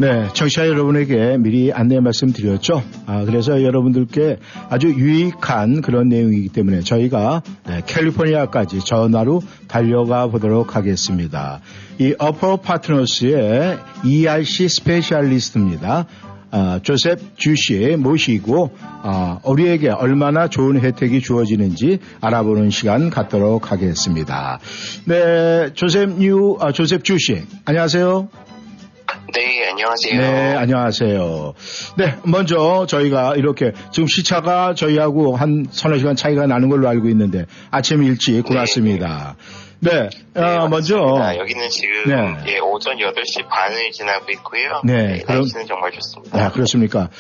네, 청취자 여러분에게 미리 안내 말씀드렸죠. 그래서 여러분들께 아주 유익한 그런 내용이기 때문에 저희가 캘리포니아까지 전화로 달려가 보도록 하겠습니다. 이 어퍼 파트너스의 ERC 스페셜리스트입니다. 조셉 주씨 모시고 우리에게 얼마나 좋은 혜택이 주어지는지 알아보는 시간 갖도록 하겠습니다. 네, 조셉 주씨, 안녕하세요. 네, 안녕하세요. 네, 안녕하세요. 네, 먼저 저희가 이렇게 지금 시차가 저희하고 한 서너 시간 차이가 나는 걸로 알고 있는데 아침 일찍 고맙습니다. 네, 먼저 여기는 지금 오전 8시 반을 지나고 있고요. 네, 날씨는 정말 좋습니다. 그렇습니까?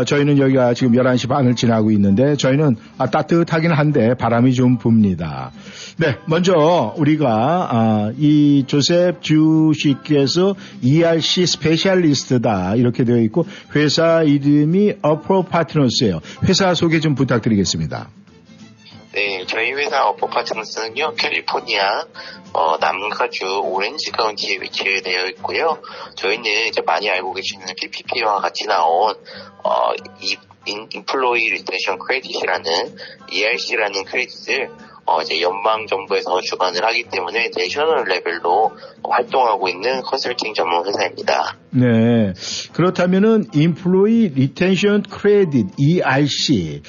저희는 여기가 지금 11시 반을 지나고 있는데 저희는 따뜻하긴 한데 바람이 좀 붑니다. 네, 먼저 우리가 이 조셉 주 씨께서 ERC 스페셜리스트다 이렇게 되어 있고 회사 이름이 어퍼 파트너스예요. 회사 소개 좀 부탁드리겠습니다. 네, 저희 회사 어퍼 파트너스는요, 캘리포니아 남가주 오렌지 카운티에 위치되어 있고요. 저희는 이제 많이 알고 계시는 PPP와 같이 나온 인플로이 리텐션 크레딧이라는 ERC라는 크레딧을 이제 연방 정부에서 주관을 하기 때문에 내셔널 레벨로 활동하고 있는 컨설팅 전문 회사입니다. 네. 그렇다면은 Employee Retention Credit ERC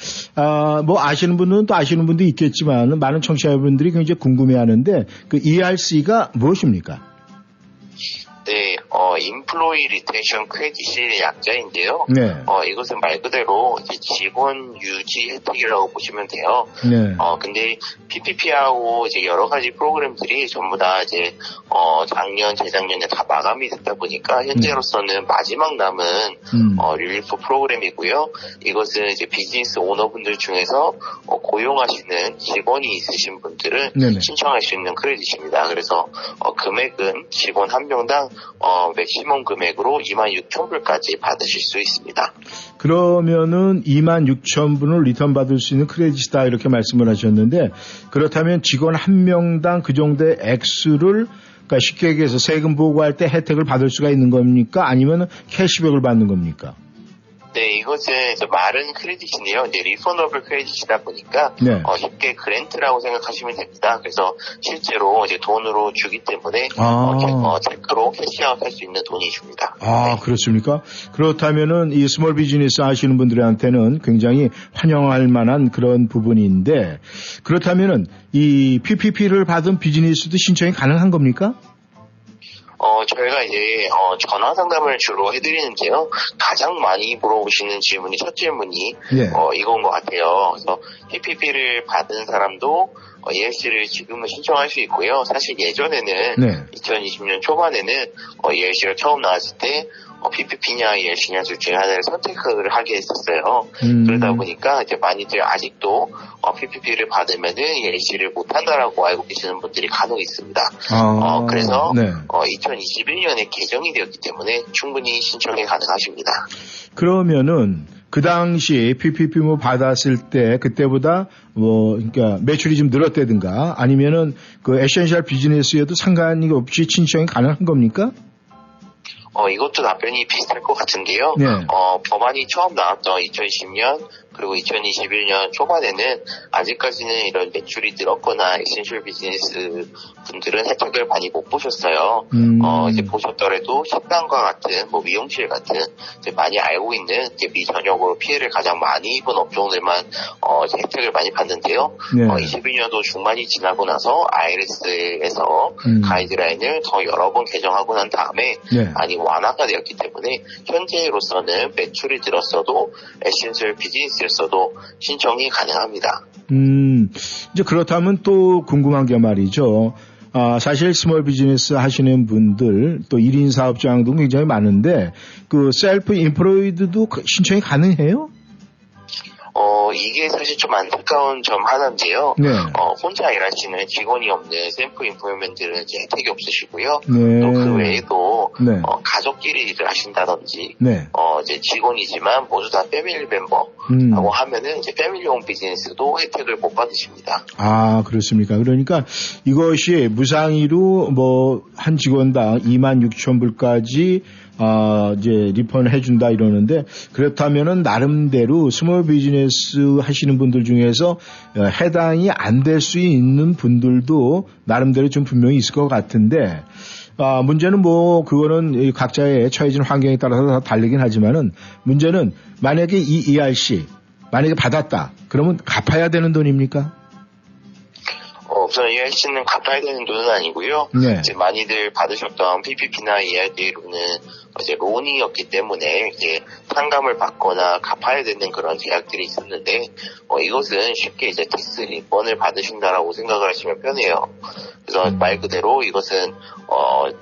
뭐 아시는 분은 또 아시는 분도 있겠지만 많은 청취자분들이 굉장히 궁금해하는데 그 ERC가 무엇입니까? 네, Employee Retention Credit의 약자인데요. 네. 이것은 말 그대로 이제 직원 유지 혜택이라고 보시면 돼요. 네. 근데 PPP하고 이제 여러 가지 프로그램들이 전부 다 이제, 작년, 재작년에 다 마감이 됐다 보니까 현재로서는 마지막 남은, 릴리프 프로그램이고요. 이것은 이제 비즈니스 오너분들 중에서 고용하시는 직원이 있으신 분들은 네네. 신청할 수 있는 크레딧입니다. 그래서, 금액은 직원 한 명당 맥시멈 금액으로 26,000불까지 받으실 수 있습니다. 그러면은 26,000불을 리턴 받을 수 있는 크레딧이다 이렇게 말씀을 하셨는데 그렇다면 직원 한 명당 그 정도의 액수를 그러니까 쉽게 얘기해서 세금 보고할 때 혜택을 받을 수가 있는 겁니까? 아니면 캐시백을 받는 겁니까? 네, 이것은 이제 말은 크레딧인데요. 이제 리펀더블 크레딧이다 보니까 네. 쉽게 그랜트라고 생각하시면 됩니다. 그래서 실제로 이제 돈으로 주기 때문에 체크로 캐시아웃 할 수 있는 돈이 줍니다. 네. 그렇습니까? 그렇다면은 이 스몰 비즈니스 하시는 분들한테는 굉장히 환영할 만한 그런 부분인데 그렇다면은 이 PPP를 받은 비즈니스도 신청이 가능한 겁니까? 저희가 이제, 전화 상담을 주로 해드리는데요. 가장 많이 물어보시는 질문이, 첫 질문이, 이건 것 같아요. 그래서 PPP를 받은 사람도, ERC를 지금은 신청할 수 있고요. 사실 예전에는, 2020년 초반에는, ERC가 처음 나왔을 때, PPP냐 ERC냐 둘 중에 하나를 선택을 하게 했었어요. 그러다 보니까 이제 많이들 아직도 PPP를 받으면은 ERC를 못한다라고 알고 계시는 분들이 간혹 있습니다. 그래서 2021년에 개정이 되었기 때문에 충분히 신청이 가능하십니다. 그러면은 그 당시 PPP 뭐 받았을 때 그때보다 그러니까 매출이 좀 늘었다든가 아니면은 그 에센셜 비즈니스에도 상관이 없이 신청이 가능한 겁니까? 이것도 답변이 비슷할 것 같은데요. 법안이 처음 나왔던 2010년 그리고 2021년 초반에는 아직까지는 이런 매출이 늘었거나 에센셜 비즈니스 분들은 혜택을 많이 못 보셨어요. 이제 보셨더라도 식당과 같은 뭐 미용실 같은 이제 많이 알고 있는 이제 미전역으로 피해를 가장 많이 입은 업종들만 이제 혜택을 많이 받는데요. 21년도 중반이 지나고 나서 IRS에서 가이드라인을 더 여러 번 개정하고 난 다음에 많이 완화가 되었기 때문에 현재로서는 매출이 늘었어도 에센셜 비즈니스였어도 신청이 가능합니다. 이제 그렇다면 또 궁금한 게 말이죠. 사실 스몰 비즈니스 하시는 분들 또 1인 사업장도 굉장히 많은데 그 셀프 인플로이드도 신청이 가능해요? 이게 사실 좀 안타까운 점 하나인데요. 혼자 일하시는 직원이 없는 셀프 인플로이먼트는 이제 혜택이 없으시고요. 또 그 외에도 가족끼리 일을 하신다든지 이제 직원이지만 모두 다 패밀리 멤버라고 하면은 이제 패밀리홈 비즈니스도 혜택을 못 받으십니다. 그렇습니까? 그러니까 이것이 무상의로 뭐 한 직원당 26,000불까지 이제 리펀 해준다 이러는데 그렇다면은 나름대로 스몰 비즈니스 하시는 분들 중에서 해당이 안 될 수 있는 분들도 나름대로 좀 분명히 있을 것 같은데 문제는 뭐 그거는 각자의 처해진 환경에 따라서 다 다르긴 하지만은 문제는 만약에 이 ERC 만약에 받았다 그러면 갚아야 되는 돈입니까? 우선 ERC는 갚아야 되는 돈은 아니고요. 네. 이제 많이들 받으셨던 PPP나 ERD로는 이제 론이었기 때문에 이제 상감을 받거나 갚아야 되는 그런 계약들이 있었는데 이것은 쉽게 이제 텍스 리펀을 받으신다라고 생각을 하시면 편해요. 그래서 말 그대로 이것은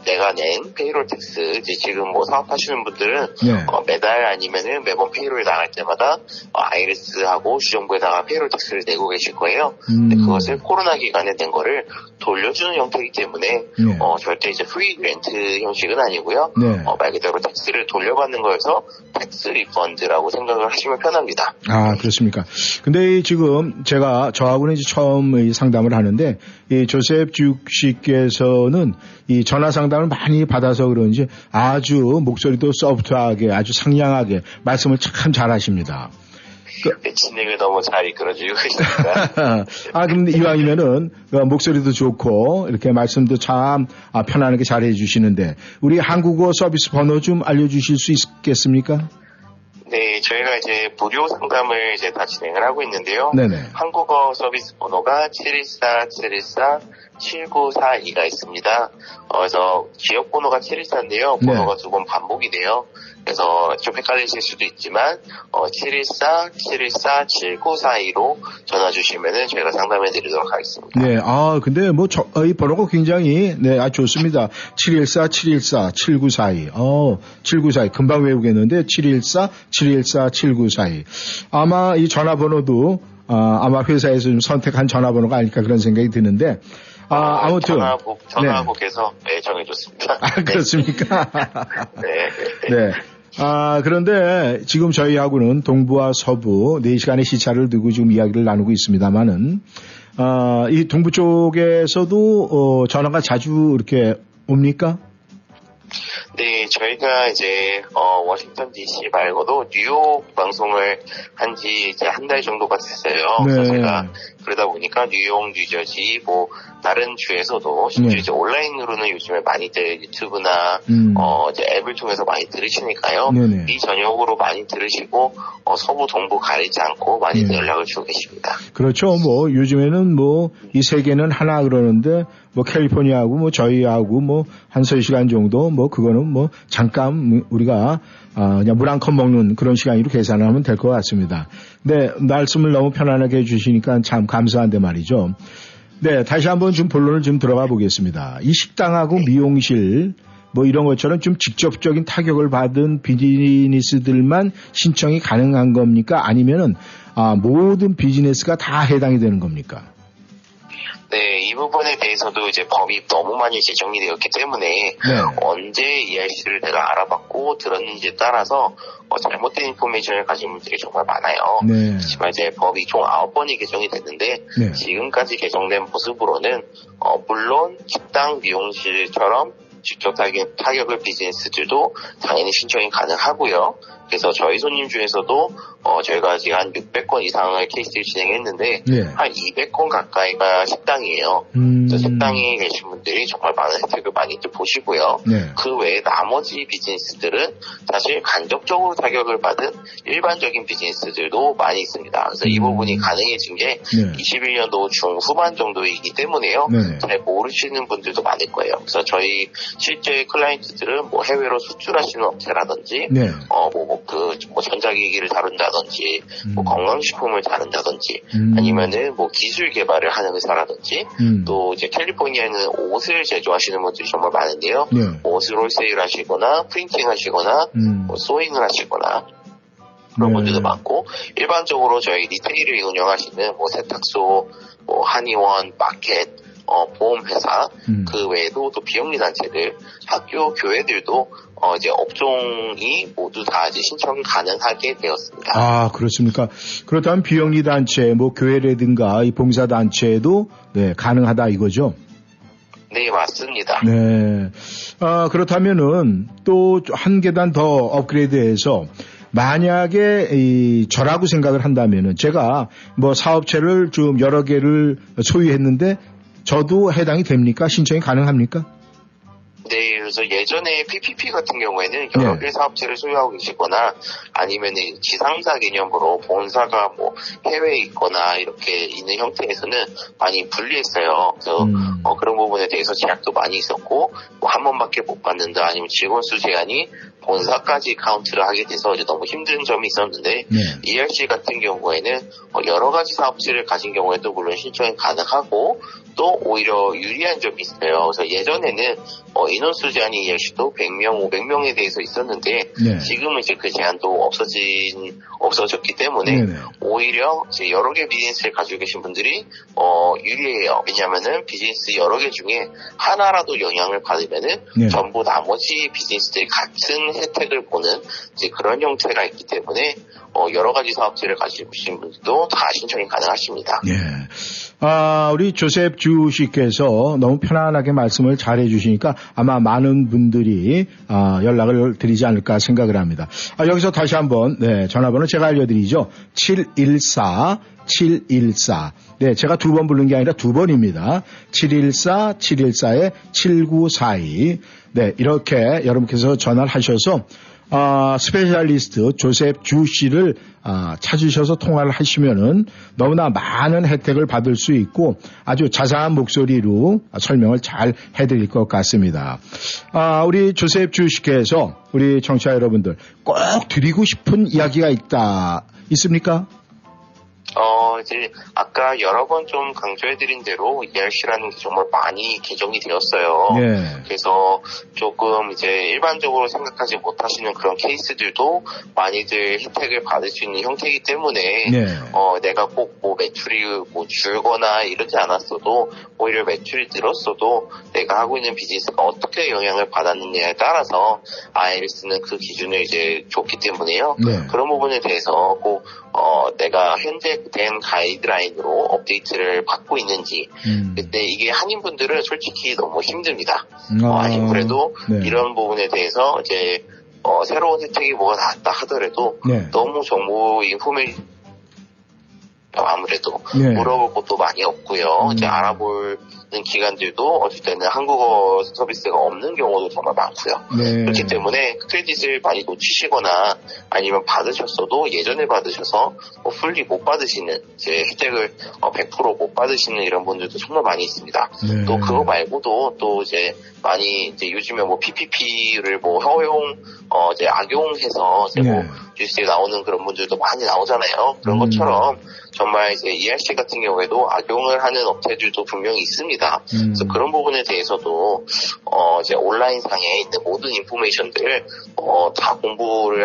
내가 낸 페이롤 텍스 이제 지금 뭐 사업하시는 분들은 네. 매달 아니면은 매번 페이롤 나갈 때마다 IRS하고 주정부에다가 페이롤 텍스를 내고 계실 거예요. 근데 그것을 코로나 기간에 낸 거를 돌려주는 형태이기 때문에 네. 절대 이제 프리 그랜트 형식은 아니고요. 네. 말 그대로 텍스를 돌려받는 거여서 텍스 리펀드라고 생각을 하시면 편합니다. 아, 그렇습니까? 근데 지금 저하고는 이제 처음 상담을 하는데 이 조셉 듀크 씨께서는 이 전화 상담을 많이 받아서 그런지 아주 목소리도 소프트하게 아주 상냥하게 말씀을 참 잘하십니다. 진행을 너무 잘 이끌어주고 계십니다. 그럼 이왕이면은 목소리도 좋고 이렇게 말씀도 참 편안하게 잘 해주시는데 우리 한국어 서비스 번호 좀 알려주실 수 있겠습니까? 네, 저희가 이제 무료 상담을 이제 다 진행을 하고 있는데요. 네네. 한국어 서비스 번호가 714-714-7942가 있습니다. 그래서 지역 번호가 714인데요. 번호가 두 번 반복이 돼요. 그래서 좀 헷갈리실 수도 있지만 714-714-7942로 전화 주시면은 저희가 상담해 드리도록 하겠습니다. 네, 근데 뭐 이 번호가 굉장히 좋습니다. 714-714-7942. 7942 금방 외우겠는데 714-714-7942. 아마 이 전화번호도 아마 회사에서 좀 선택한 전화번호가 아닐까 그런 생각이 드는데 아무튼 전화국에서 네, 정해줬습니다. 그렇습니까? 네. 네. 그런데 지금 저희하고는 동부와 서부 4시간의 시차를 두고 지금 이야기를 나누고 있습니다만은 이 동부 쪽에서도 전화가 자주 이렇게 옵니까? 네, 저희가 이제 워싱턴 DC 말고도 뉴욕 방송을 한 지 이제 한 달 정도가 됐어요. 네. 그래서 제가 그러다 보니까 뉴욕, 뉴저지 뭐 다른 주에서도 심지어 이제 온라인으로는 요즘에 많이들 유튜브나 이제 앱을 통해서 많이 들으시니까요. 네네. 이 전역으로 많이 들으시고 서부 동부 가리지 않고 많이들 연락을 주고 계십니다. 그렇죠. 뭐 요즘에는 뭐 이 세계는 하나 그러는데 뭐 캘리포니아하고 뭐 저희하고 뭐 한 3시간 정도 뭐 그거는 뭐 잠깐 우리가 그냥 물 한 컵 먹는 그런 시간으로 계산을 하면 될 것 같습니다. 네, 말씀을 너무 편안하게 해주시니까 참 감사한데 말이죠. 네, 다시 한번 좀 본론을 좀 들어가 보겠습니다. 이 식당하고 미용실 뭐 이런 것처럼 좀 직접적인 타격을 받은 비즈니스들만 신청이 가능한 겁니까? 아니면은 모든 비즈니스가 다 해당이 되는 겁니까? 네, 이 부분에 대해서도 이제 법이 너무 많이 제정이 되었기 때문에 언제 ERC를 내가 알아봤고 들었는지에 따라서 잘못된 인포메이션을 가진 분들이 정말 많아요. 네. 하지만 이제 법이 총 9번이 개정이 됐는데 지금까지 개정된 모습으로는 물론 식당, 미용실처럼 직접 타격을 비즈니스들도 당연히 신청이 가능하고요. 그래서 저희 손님 중에서도 저희가 지금 한 600건 이상의 케이스를 진행했는데 한 200건 가까이가 식당이에요. 그래서 식당에 계신 분들이 정말 많은 혜택을 많이들 보시고요. 그 외에 나머지 비즈니스들은 사실 간접적으로 타격을 받은 일반적인 비즈니스들도 많이 있습니다. 그래서 이 부분이 가능해진 게 21년도 중후반 정도이기 때문에요. 잘 모르시는 분들도 많을 거예요. 그래서 저희 실제 클라이언트들은 뭐 해외로 수출하시는 업체라든지 뭐 전자기기를 다룬다든지 뭐 건강식품을 다룬다든지 아니면은 뭐 기술 개발을 하는 회사라든지 또 이제 캘리포니아에는 옷을 제조하시는 분들이 정말 많은데요. 옷을 홀세일 하시거나 프린팅 하시거나 뭐 소잉을 하시거나 그런 분들도 많고 일반적으로 저희 리테일을 운영하시는 뭐 세탁소, 뭐 한의원, 마켓 보험회사, 그 외에도 또 비영리 단체들, 학교, 교회들도 이제 업종이 모두 다 이제 신청이 가능하게 되었습니다. 그렇습니까? 그렇다면 비영리 단체, 뭐 교회라든가 이 봉사 단체도 가능하다 이거죠? 네, 맞습니다. 네. 그렇다면은 또 한 계단 더 업그레이드해서 만약에 저라고 생각을 한다면은 제가 뭐 사업체를 좀 여러 개를 소유했는데 저도 해당이 됩니까? 신청이 가능합니까? 네, 그래서 예전에 PPP 같은 경우에는 여러 개 사업체를 소유하고 계시거나 아니면 지상사 개념으로 본사가 뭐 해외에 있거나 이렇게 있는 형태에서는 많이 불리했어요. 그래서 그런 부분에 대해서 제약도 많이 있었고 뭐 한 번밖에 못 받는다 아니면 직원 수 제한이 본사까지 카운트를 하게 돼서 이제 너무 힘든 점이 있었는데 ERC 같은 경우에는 여러 가지 사업체를 가진 경우에도 물론 신청이 가능하고 또 오히려 유리한 점이 있어요. 그래서 예전에는 인원수 제한이 ERC도 100명, 500명에 대해서 있었는데 지금은 이제 그 제한도 없어졌기 때문에 오히려 이제 여러 개 비즈니스를 가지고 계신 분들이 유리해요. 왜냐하면은 비즈니스 여러 개 중에 하나라도 영향을 받으면은 전부 나머지 비즈니스들이 같은 혜택을 보는 이제 그런 형태가 있기 때문에 여러 가지 사업체를 가지고 계신 분들도 다 신청이 가능하십니다. 네. 우리 조셉 주 씨께서 너무 편안하게 말씀을 잘해 주시니까 아마 많은 분들이 연락을 드리지 않을까 생각을 합니다. 여기서 다시 한번 전화번호 제가 알려드리죠. 714. 네, 제가 두 번 부른 게 아니라 두 번입니다. 714-7942. 네, 이렇게 여러분께서 전화를 하셔서 스페셜리스트 조셉 주 씨를 찾으셔서 통화를 하시면은 너무나 많은 혜택을 받을 수 있고 아주 자세한 목소리로 설명을 잘 해드릴 것 같습니다. 우리 조셉 주 씨께서 우리 청취자 여러분들 꼭 드리고 싶은 이야기가 있습니까? 이제 아까 여러 번 좀 강조해드린 대로 ERC라는 게 정말 많이 개정이 되었어요. 그래서 조금 이제 일반적으로 생각하지 못하시는 그런 케이스들도 많이들 혜택을 받을 수 있는 형태이기 때문에 내가 꼭 뭐 매출이 뭐 줄거나 이러지 않았어도 오히려 매출이 늘었어도 내가 하고 있는 비즈니스가 어떻게 영향을 받았느냐에 따라서 IRS는 그 기준을 이제 줬기 때문에요. 그런 부분에 대해서 꼭 내가 현재 된 가이드라인으로 업데이트를 받고 있는지 근데 이게 한인분들은 솔직히 너무 힘듭니다. 아무래도 이런 부분에 대해서 이제 새로운 혜택이 뭐가 나왔다 하더라도 너무 정보 인포메이션 아무래도 물어볼 것도 많이 없고요. 이제 알아보는 기관들도 어쩔 때는 한국어 서비스가 없는 경우도 정말 많고요. 그렇기 때문에 크레딧을 많이 놓치시거나 아니면 받으셨어도 예전에 받으셔서 풀리 못 받으시는 이제 혜택을 100% 못 받으시는 이런 분들도 정말 많이 있습니다. 또 그거 말고도 또 이제 많이 이제 요즘에 뭐 PPP를 뭐 허용 이제 악용해서 이제 뭐 뉴스에 나오는 그런 분들도 많이 나오잖아요. 그런 것처럼 정말 이제 ERC 같은 경우에도 악용을 하는 업체들도 분명히 있습니다. 그래서 그런 부분에 대해서도 이제 온라인상에 있는 모든 인포메이션들을 다 공부를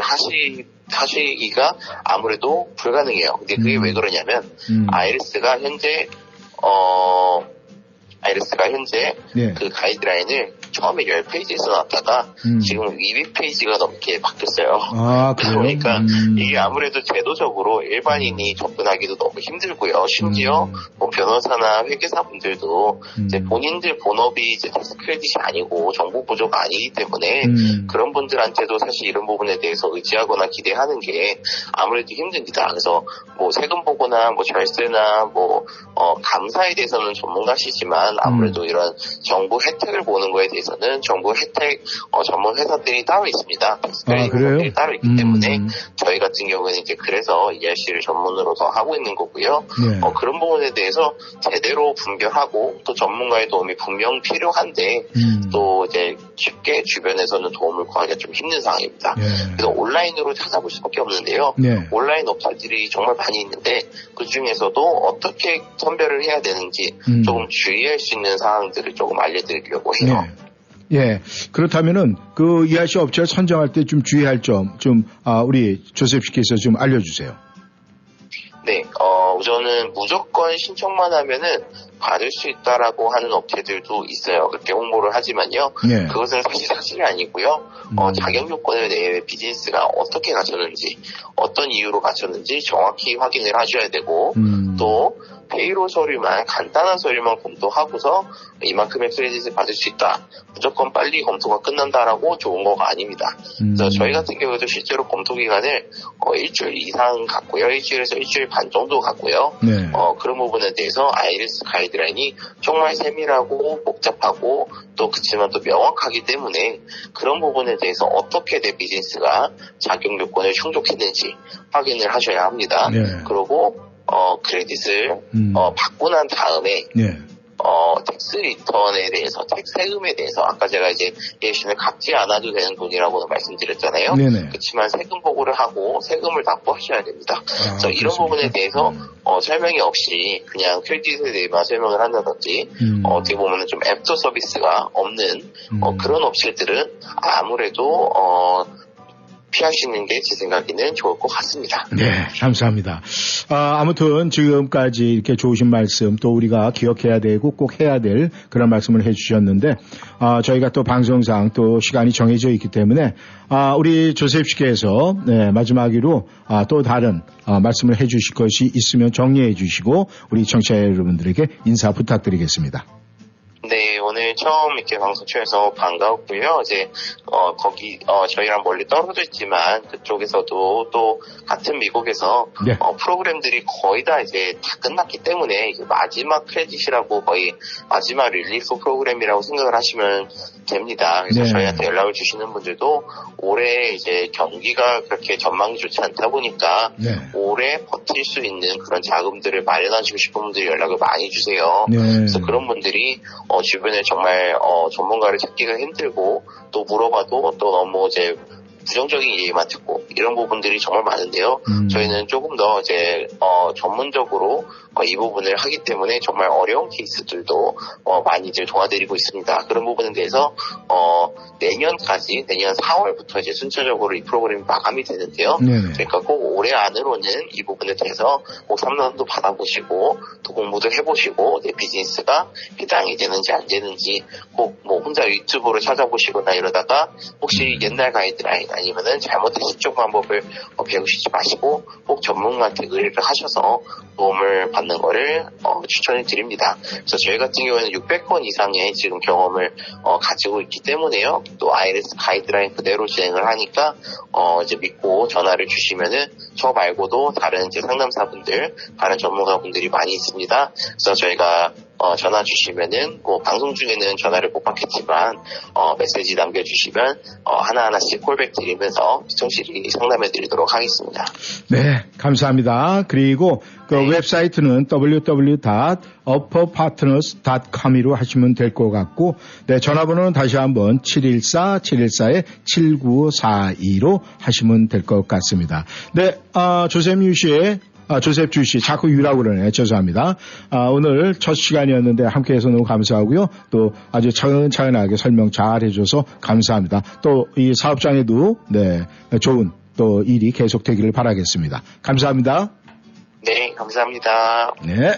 하시기가 아무래도 불가능해요. 근데 그게 왜 그러냐면 IRS가 현재 그 가이드라인을 처음에 10페이지에서 나왔다가 지금 200페이지가 넘게 바뀌었어요. 그러니까 이게 아무래도 제도적으로 일반인이 접근하기도 너무 힘들고요. 심지어 뭐 변호사나 회계사분들도 이제 본인들 본업이 이제 텍스 크레딧이 아니고 정보 부조가 아니기 때문에 그런 분들한테도 사실 이런 부분에 대해서 의지하거나 기대하는 게 아무래도 힘듭니다. 그래서 뭐 세금 보고나 뭐 절세나 뭐 감사에 대해서는 전문가시지만 아무래도 이런 정부 혜택을 보는 거에 대해서는 정부 혜택 전문 회사들이 따로 있습니다. 회사들이 따로 있기 때문에 저희 같은 경우는 이제 그래서 ERC를 전문으로 더 하고 있는 거고요. 그런 부분에 대해서 제대로 분별하고 또 전문가의 도움이 분명 필요한데 또 이제 쉽게 주변에서는 도움을 구하기가 좀 힘든 상황입니다. 그래서 온라인으로 찾아볼 수밖에 없는데요. 온라인 업체들이 정말 많이 있는데 그 중에서도 어떻게 선별을 해야 되는지 조금 주의할 수 있는 사항들을 조금 알려드리려고 해요. 그렇다면은 그 ERC 업체를 선정할 때 좀 주의할 점 좀 우리 조셉 씨께서 좀 알려주세요. 네, 우선은 무조건 신청만 하면은 받을 수 있다라고 하는 업체들도 있어요. 그렇게 홍보를 하지만요. 네. 그것은 사실이 아니고요. 자격 요건을 내에 비즈니스가 어떻게 갖췄는지, 어떤 이유로 갖췄는지 정확히 확인을 하셔야 되고, 또 페이로 서류만, 간단한 서류만 검토하고서 이만큼의 크레딧을 받을 수 있다. 무조건 빨리 검토가 끝난다라고 좋은 거가 아닙니다. 그래서 저희 같은 경우도 실제로 검토 기간을 일주일 이상 갖고요. 일주일에서 일주일 반 정도 갖고요. 네. 그런 부분에 대해서 아이리스 가이드라인이 정말 세밀하고 복잡하고 또 그치만 또 명확하기 때문에 그런 부분에 대해서 어떻게 내 비즈니스가 자격 요건을 충족했는지 확인을 하셔야 합니다. 네. 그리고 크레딧을 받고 난 다음에 네. 텍스 리턴에 대해서, 텍스 세금에 대해서 아까 제가 이제 예시를 갚지 않아도 되는 돈이라고는 말씀드렸잖아요. 네네. 그렇지만 세금 보고를 하고 세금을 납부하셔야 됩니다. 그래서 이런 부분에 대해서 설명이 없이 그냥 크레딧에 대해만 설명을 한다든지 어떻게 보면 좀 애프터 서비스가 없는 그런 업체들은 아무래도 피하시는 게 제 생각에는 좋을 것 같습니다. 네, 감사합니다. 아무튼 지금까지 이렇게 좋으신 말씀 또 우리가 기억해야 되고 꼭 해야 될 그런 말씀을 해주셨는데 저희가 또 방송상 또 시간이 정해져 있기 때문에 우리 조셉 씨께서 네, 마지막으로 또 다른 말씀을 해주실 것이 있으면 정리해 주시고 우리 청취자 여러분들에게 인사 부탁드리겠습니다. 네, 오늘 처음 이렇게 방송 출연해서 반가웠고요. 이제, 저희랑 멀리 떨어져 있지만, 그쪽에서도 또, 같은 미국에서, 네. 프로그램들이 거의 다 이제 다 끝났기 때문에, 이제 마지막 크레딧이라고 거의 마지막 릴리스 프로그램이라고 생각을 하시면 됩니다. 그래서 네. 저희한테 연락을 주시는 분들도 올해 이제 경기가 그렇게 전망이 좋지 않다 보니까, 네. 올해 버틸 수 있는 그런 자금들을 마련하시고 싶은 분들이 연락을 많이 주세요. 네. 그래서 그런 분들이, 주변에 정말 전문가를 찾기가 힘들고 또 물어봐도 또 너무 이제 부정적인 얘기만 듣고 이런 부분들이 정말 많은데요. 저희는 조금 더 이제 전문적으로 이 부분을 하기 때문에 정말 어려운 케이스들도 많이들 도와드리고 있습니다. 그런 부분에 대해서 내년까지 내년 4월부터 이제 순차적으로 이 프로그램이 마감이 되는데요. 네네. 그러니까 꼭 올해 안으로는 이 부분에 대해서 꼭 상담도 받아보시고 또 공부도 해보시고 내 비즈니스가 해당이 되는지 안 되는지 꼭 뭐 혼자 유튜브로 찾아보시거나 이러다가 혹시 옛날 가이드라인 아니면은 잘못된 시청 방법을 배우시지 마시고 꼭 전문가한테 의뢰를 하셔서 도움을 받는 거를 추천을 드립니다. 그래서 저희 같은 경우에는 600건 이상의 지금 경험을 가지고 있기 때문에요. 또 IRS 가이드라인 그대로 진행을 하니까 이제 믿고 전화를 주시면은 저 말고도 다른 이제 상담사분들, 다른 전문가분들이 많이 있습니다. 그래서 저희가 전화 주시면은 뭐 방송 중에는 전화를 못 받겠지만 메시지 남겨주시면 하나하나씩 콜백 드리면서 성실히 상담해 드리도록 하겠습니다. 네, 감사합니다. 그리고 그 네. 웹사이트는 www.upperpartners.com으로 하시면 될 것 같고 네, 전화번호는 다시 한번 714-714-7942로 하시면 될 것 같습니다. 네, 조셉 주 씨, 자꾸 유라고 그러네. 죄송합니다. 오늘 첫 시간이었는데 함께해서 너무 감사하고요. 또 아주 차근차근하게 설명 잘 해줘서 감사합니다. 또 이 사업장에도 네, 좋은 또 일이 계속되기를 바라겠습니다. 감사합니다. 네, 감사합니다. 네.